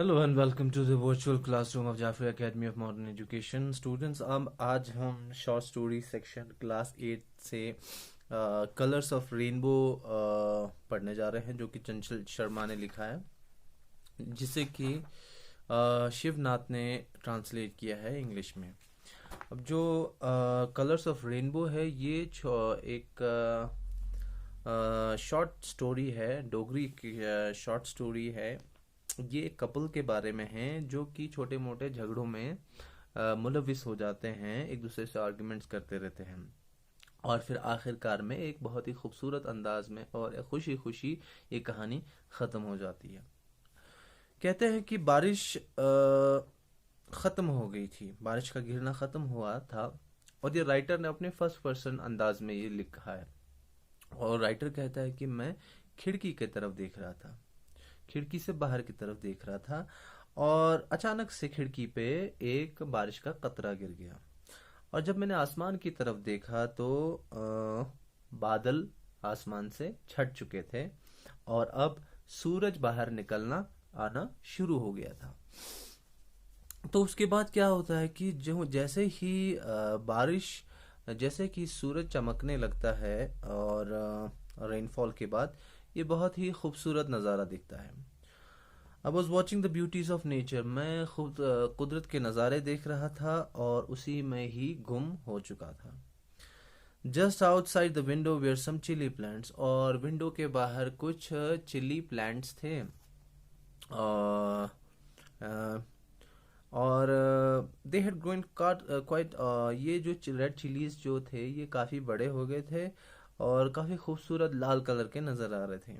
Hello and welcome to the virtual classroom of Jafri academy of modern education students. अब आज हम short story section class 8 से colours of rainbow पढ़ने जा रहे हैं, जो कि चंचल शर्मा ने लिखा है, जिसे कि शिवनाथ ने ट्रांसलेट किया है इंग्लिश में। अब जो कलर्स ऑफ रेनबो है, ये एक शॉर्ट स्टोरी है, डोगरी की शॉर्ट स्टोरी है। ये एक कपल के बारे में है जो कि छोटे मोटे झगड़ों में मुलविस हो जाते हैं, एक दूसरे से आर्ग्यूमेंट्स करते रहते हैं, और फिर आखिरकार में एक बहुत ही खूबसूरत अंदाज में और खुशी खुशी ये कहानी ख़त्म हो जाती है। कहते हैं कि बारिश ख़त्म हो गई थी, बारिश का गिरना ख़त्म हुआ था, और ये राइटर ने अपने फर्स्ट पर्सन अंदाज में ये लिखा है। और राइटर कहता है कि मैं खिड़की की तरफ देख रहा था, खिड़की से बाहर की तरफ देख रहा था, और अचानक से खिड़की पे एक बारिश का कतरा गिर गया। और जब मैंने आसमान की तरफ देखा तो बादल आसमान से छट चुके थे, और अब सूरज बाहर निकलना आना शुरू हो गया था। तो उसके बाद क्या होता है कि जो जैसे ही बारिश, जैसे कि सूरज चमकने लगता है, और रेनफॉल के बाद ये बहुत ही खूबसूरत नज़ारा दिखता है। I was watching the beauties of nature, मैं खुद कुदरत के नज़ारे देख रहा था और उसी में ही गुम हो चुका था। Just outside the window were some chilli plants, और विंडो के बाहर कुछ चिली प्लांट्स थे। अ, और दे हैड ग्रोन क्वाइट, ये जो रेड चिलीज जो थे ये काफ़ी बड़े हो गए थे और काफ़ी खूबसूरत लाल कलर के नज़र आ रहे थे।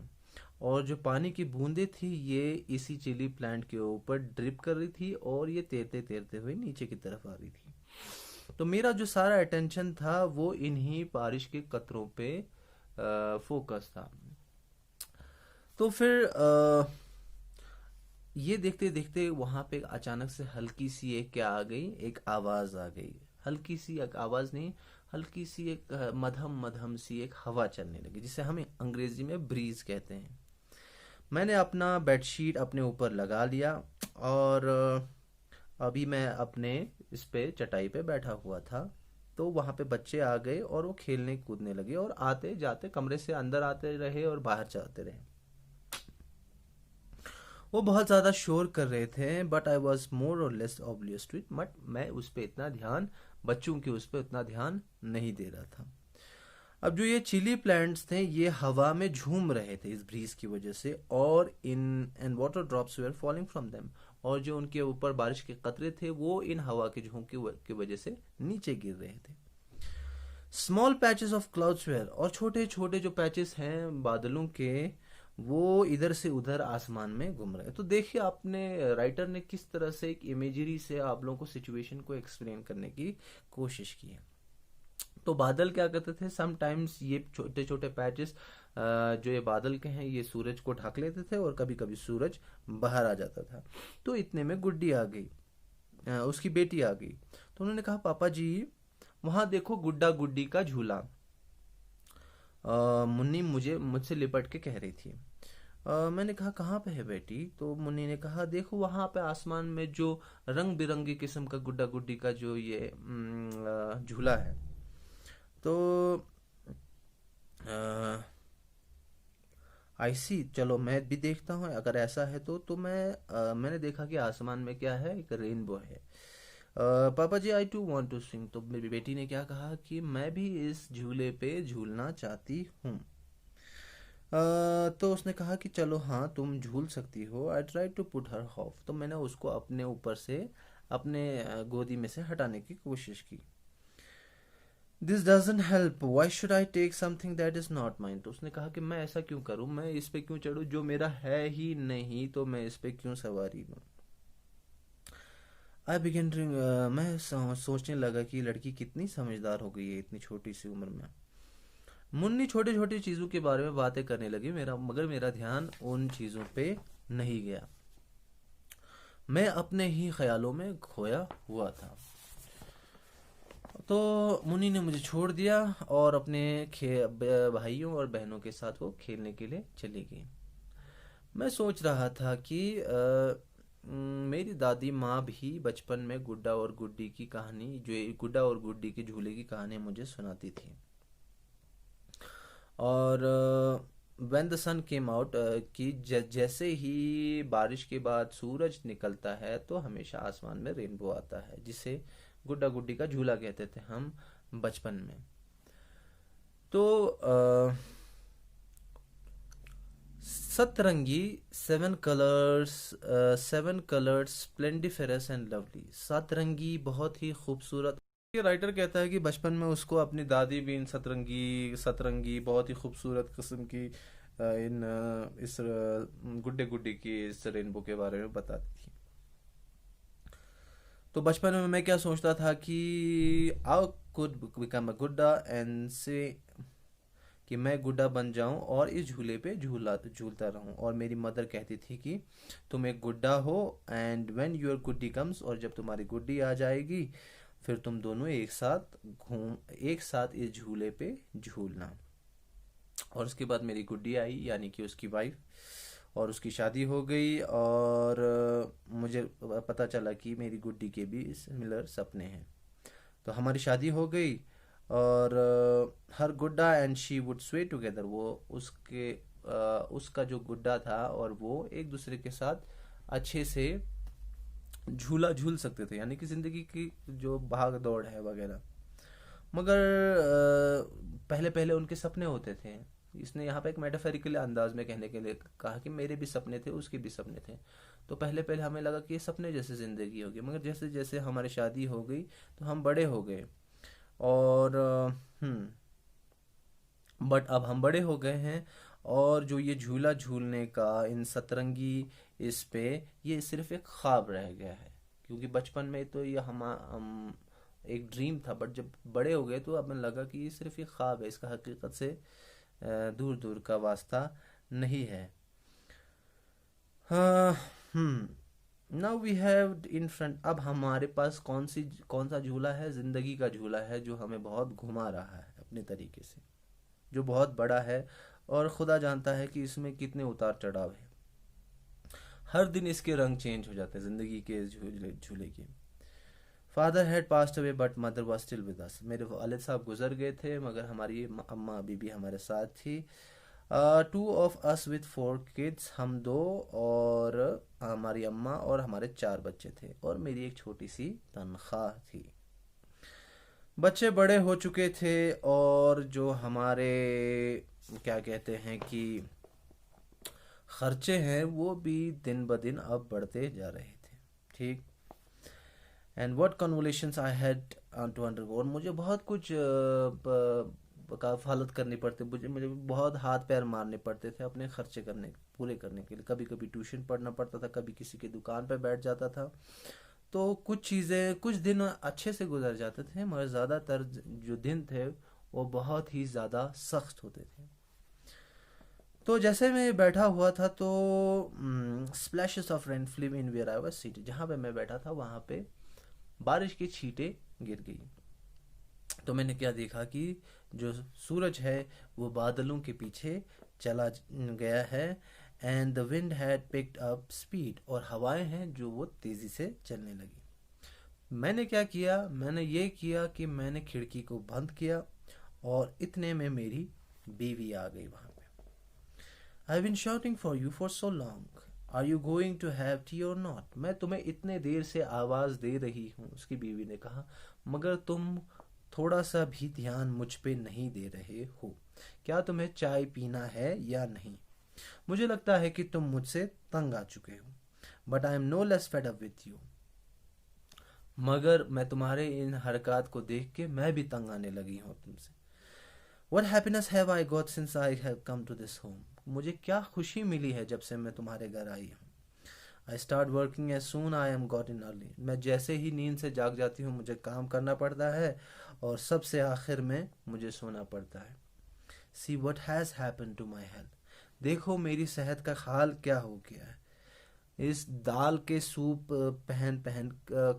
और जो पानी की बूंदें थी ये इसी चिली प्लांट के ऊपर ड्रिप कर रही थी, और ये तैरते तैरते हुए नीचे की तरफ आ रही थी। तो मेरा जो सारा अटेंशन था वो इन्हीं बारिश के कतरों पे फोकस था। तो फिर ये देखते देखते वहां पे अचानक से हल्की सी एक क्या आ गई, एक आवाज आ गई। हल्की सी एक आवाज नहीं, हल्की सी एक मधम मधम सी एक हवा चलने लगी, जिसे हम अंग्रेजी में ब्रीज कहते हैं। मैंने अपना बेडशीट अपने ऊपर लगा लिया, और अभी मैं अपने इस पे चटाई पे बैठा हुआ था। तो वहां पे बच्चे आ गए और वो खेलने कूदने लगे, और आते जाते कमरे से अंदर आते रहे और बाहर जाते रहे। वो बहुत ज़्यादा शोर कर रहे थे, बट आई वॉज मोर और लेस ऑब्लियस टू इट, बट मैं उस पर इतना ध्यान, बच्चों के उस पर उतना ध्यान नहीं दे रहा था। अब जो ये चिली प्लांट्स थे ये हवा में झूम रहे थे इस ब्रीज की वजह से, और in and water drops were falling from them, और जो उनके ऊपर बारिश के कतरे थे वो इन हवा के झोंके की वजह से नीचे गिर रहे थे। Small patches of clouds were, और छोटे छोटे जो पैचेस हैं बादलों के, वो इधर से उधर आसमान में घूम रहे हैं। तो देखिए आपने, राइटर ने किस तरह से एक इमेजरी से आप लोगों को सिचुएशन को एक्सप्लेन करने की कोशिश की है। तो बादल क्या करते थे, समटाइम्स ये छोटे छोटे पैचेस जो ये बादल के हैं ये सूरज को ढक लेते थे, और कभी कभी सूरज बाहर आ जाता था। तो इतने में गुड्डी आ गई, उसकी बेटी आ गई। तो उन्होंने कहा, पापा जी वहां देखो गुड्डा गुड्डी का झूला। मुन्नी मुझसे लिपट के कह रही थी। मैंने कहा कहाँ पे है बेटी? तो मुन्नी ने कहा देखो वहां पे आसमान में जो रंग बिरंगी किस्म का गुड्डा गुड्डी का जो ये झूला है। तो आई सी, चलो मैं भी देखता हूँ, अगर ऐसा है तो मैंने देखा कि आसमान में क्या है, एक रेनबो है। पापा जी आई टू वांट टू सिंग, तो मेरी बेटी ने क्या कहा कि मैं भी इस झूले पे झूलना चाहती हूँ। तो उसने कहा कि चलो हाँ तुम झूल सकती हो। I try to put her off, तो मैंने उसको अपने ऊपर से, अपने गोदी में से हटाने की कोशिश की। This doesn't help, why should I take something that is not mine, तो उसने कहा कि मैं ऐसा क्यों करूं, मैं इस पे क्यों चढ़ूं, जो मेरा है ही नहीं, तो मैं इस पे क्यों सवारी लूं। आई बिगन ड्रिंक, मैं सोचने लगा कि लड़की कितनी समझदार हो गई है इतनी छोटी सी उम्र में। मुन्नी छोटी छोटी चीजों के बारे में बातें करने लगी, मगर मेरा ध्यान उन चीजों पे नहीं गया। मैं अपने ही ख्यालों में खोया हुआ था। तो मुन्नी ने मुझे छोड़ दिया और अपने भाइयों और बहनों के साथ वो खेलने के लिए चली गई। मैं सोच रहा था कि मेरी दादी माँ भी बचपन में गुड्डा और गुड्डी की कहानी, जो ये गुड्डा और गुड्डी के झूले की कहानी मुझे सुनाती थी। और when the sun came out, कि जैसे ही बारिश के बाद सूरज निकलता है तो हमेशा आसमान में रेनबो आता है, जिसे गुड्डा गुड्डी का झूला कहते थे हम बचपन में। तो सतरंगी, सेवन कलर्स स्प्लेंडिफेरस एंड लवली, सतरंगी बहुत ही खूबसूरत। ये राइटर कहता है कि बचपन में उसको अपनी दादी भी इन सतरंगी सतरंगी बहुत ही खूबसूरत किस्म की इस गुड्डे गुड्डी की इस रेनबो के बारे में बताती थी। तो बचपन में मैं क्या सोचता था कि आई कुड बिकम अ गुड्डा एंड से, कि मैं गुड्डा बन जाऊं और इस झूले पे झूलता रहूं। और मेरी मदर कहती थी कि तुम एक गुड्डा हो, and when your Guddi comes, और जब तुम्हारी गुड्डी आ जाएगी फिर तुम दोनों एक साथ इस झूले पे झूलना। और उसके बाद मेरी गुड्डी आई, यानी कि उसकी वाइफ, और उसकी शादी हो गई। और मुझे पता चला कि मेरी गुड्डी के भी सिमिलर सपने हैं। तो हमारी शादी हो गई, और हर गुड्डा एंड शी वुड स्वे टुगेदर, वो उसका जो गुड्डा था और वो एक दूसरे के साथ अच्छे से झूला झूल सकते थे, यानी कि जिंदगी की जो भाग दौड़ है वगैरह। मगर पहले पहले उनके सपने होते थे। इसने यहाँ पे एक मेटाफोरिकल अंदाज में कहने के लिए कहा कि मेरे भी सपने थे, उसके भी सपने थे। तो पहले पहले हमें लगा कि ये सपने जैसे जिंदगी होगी, मगर जैसे जैसे हमारी शादी हो गई तो हम बड़े हो गए। और बट अब हम बड़े हो गए हैं, और जो ये झूला झूलने का इन सतरंगी इस पे, ये सिर्फ एक ख्वाब रह गया है। क्योंकि बचपन में तो ये हम एक ड्रीम था, बट जब बड़े हो गए तो अब हमें लगा कि ये सिर्फ एक ख्वाब है, इसका हकीकत से दूर दूर का वास्ता नहीं है। हाँ। Now we have in front, अब हमारे पास कौन सा झूला है? जिंदगी का झूला है, जो हमें बहुत घुमा रहा है अपने तरीके से, जो बहुत बड़ा है, और खुदा जानता है कि इसमें कितने उतार चढ़ाव है। हर दिन इसके रंग चेंज हो जाते हैं जिंदगी के इस झूले झूले के। Father had passed away but mother was still with us, मेरे वालिद साहब गुजर गए थे मगर हमारी अम्मा अभी भी हमारे साथ थी। Two of us with 4 kids, हम दो, और हमारी अम्मा और हमारे 4 बच्चे थे, और मेरी एक छोटी सी तनख्वाह थी। बच्चे बड़े हो चुके थे, और जो हमारे क्या कहते हैं कि खर्चे हैं वो भी दिन ब दिन अब बढ़ते जा रहे थे। ठीक। And what convolutions I had to undergo, और मुझे बहुत कुछ कफालत करनी पड़ती, मुझे मुझे बहुत हाथ पैर मारने पड़ते थे अपने खर्चे पूरे करने के लिए। कभी कभी ट्यूशन पढ़ना पड़ता था, कभी किसी की दुकान पर बैठ जाता था। तो कुछ दिन अच्छे से गुजर जाते थे, मगर ज़्यादातर जो दिन थे वो बहुत ही ज़्यादा सख्त होते थे। तो जैसे मैं बैठा हुआ था तो splashes of rain film in where I was seated, जहाँ पे मैं बैठा था वहाँ पे बारिश की छींटें गिर गई। तो मैंने क्या देखा कि जो सूरज है वो बादलों के पीछे चला गया है, and the wind had picked up speed, और हवाएं हैं जो वो तेजी से चलने लगी। मैंने क्या किया? मैंने ये किया कि मैंने खिड़की को बंद किया, और इतने में मेरी बीवी आ गई वहां पे। I been shouting for you for so long, are you going to have tea or not, मैं तुम्हें इतने देर से आवाज दे रही हूँ, उसकी बीवी ने कहा, मगर तुम थोड़ा सा भी ध्यान मुझ पे नहीं दे रहे हो। क्या तुम्हें चाय पीना है या नहीं? मुझे लगता है कि तुम मुझसे तंग आ चुके हो, but I am no less fed up with you, मगर मैं तुम्हारे इन हरकत को देख के मैं भी तंग आने लगी हूँ तुमसे। What happiness have I got since I have come to this home, मुझे क्या खुशी मिली है जब से मैं तुम्हारे घर आई हूँ। I start working as soon I am got in early, मैं जैसे ही नींद से जाग जाती हूँ मुझे काम करना पड़ता है, और सबसे आखिर में मुझे सोना पड़ता है। See what has happened to my health, देखो मेरी सेहत का हाल क्या हो गया है। इस दाल के सूप पहन पहन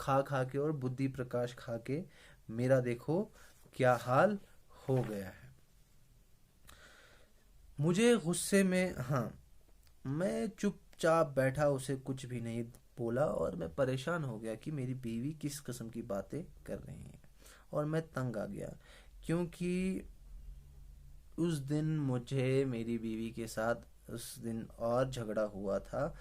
खा खा के और बुद्धि प्रकाश खा के मेरा देखो क्या हाल हो गया है। मुझे गुस्से में, हाँ, मैं चुपचाप बैठा, उसे कुछ भी नहीं बोला और मैं परेशान हो गया कि मेरी बीवी किस किस्म की बातें कर रही है, और मैं तंग आ गया क्योंकि उस दिन मुझे मेरी बीवी के साथ उस दिन और झगड़ा हुआ था,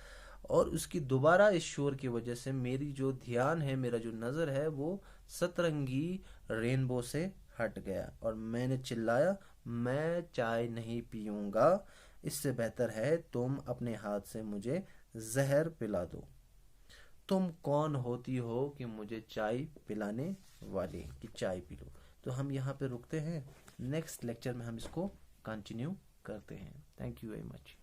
और उसकी दोबारा इस शोर की वजह से मेरी जो ध्यान है, मेरा जो नज़र है, वो सतरंगी रेनबो से हट गया और मैंने चिल्लाया, मैं चाय नहीं पीऊंगा, इससे बेहतर है तुम अपने हाथ से मुझे जहर पिला दो। तुम कौन होती हो कि मुझे चाय पिलाने वाली, कि चाय पी लो। तो हम यहाँ पे रुकते हैं, नेक्स्ट लेक्चर में हम इसको कंटिन्यू करते हैं। Thank you very much.